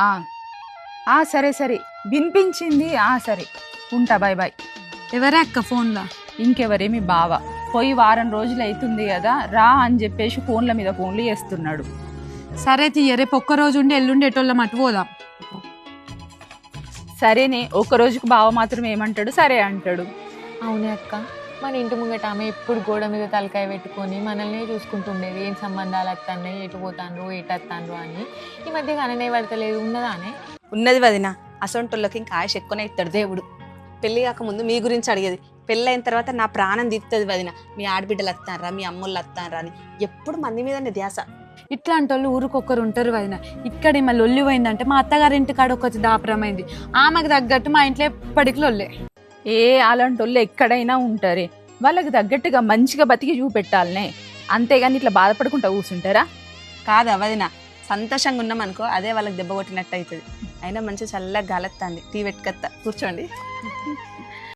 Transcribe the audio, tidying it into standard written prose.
ఆ ఆ సరే సరే వినిపించింది. సరే ఉంటా, బాయ్ బాయ్. ఎవరే అక్క ఫోన్లో? ఇంకెవరే మీ బావ. పోయి వారం రోజులు అవుతుంది కదా, రా అని చెప్పేసి ఫోన్ల మీద ఫోన్లు చేస్తున్నాడు. సరే తీయ, రేపు ఒక్క రోజు ఉండి ఎల్లుండి ఎటోళ్ళ మటు పోదాం. సరేనే, ఒక రోజుకు బావ మాత్రం ఏమంటాడు, సరే అంటాడు. అవునే అక్క, మన ఇంటి ముంగట ఆమె ఎప్పుడు గోడ మీద తలకాయ పెట్టుకొని మనల్ని చూసుకుంటుండేది. ఏం సంబంధాలు వస్తున్నాయి, ఎటు పోతాండ్రు ఎటు వస్తాండ్రు అని. ఈ మధ్య అననే పడతలేదు. ఉన్నదానే? ఉన్నది వదిన. అసొంటోళ్ళకి ఇంకా ఆయుష్ ఎక్కువనే ఇస్తాడు దేవుడు. పెళ్ళి కాకముందు మీ గురించి అడిగేది, పెళ్ళి అయిన తర్వాత నా ప్రాణం తీస్తుంది వదిన. మీ ఆడబిడ్డలు వస్తానరా, మీ అమ్మోళ్ళు వస్తానరా అని ఎప్పుడు మంది మీదనే ధ్యాస. ఇట్లాంటి వాళ్ళు ఊరికొక్కరు ఉంటారు వదిన. ఇక్కడ మళ్ళీ లొల్లి పోయిందంటే మా అత్తగారింటి కాడ ఒకటి దాపరమైంది. ఆమెకు తగ్గట్టు మా ఇంట్లో ఎప్పటికి లొల్లే. అలాంటి వాళ్ళు ఎక్కడైనా ఉంటారే, వాళ్ళకి తగ్గట్టుగా మంచిగా బతికి చూపెట్టాలనే, అంతేగాని ఇట్లా బాధపడుకుంటా కూర్చుంటారా? కాదా వదిన, సంతోషంగా ఉన్నాం అనుకో అదే వాళ్ళకి దెబ్బ కొట్టినట్టు అవుతుంది. అయినా మంచి చల్లగా గాలెత్తాంది, టీ పెట్టుకత్తా, కూర్చోండి.